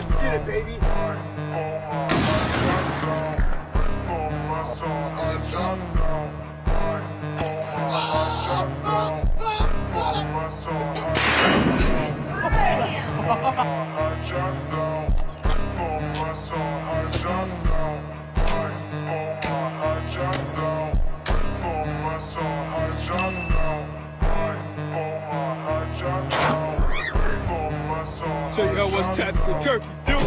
Let's get it, baby. Show you how what's tactical turkey do.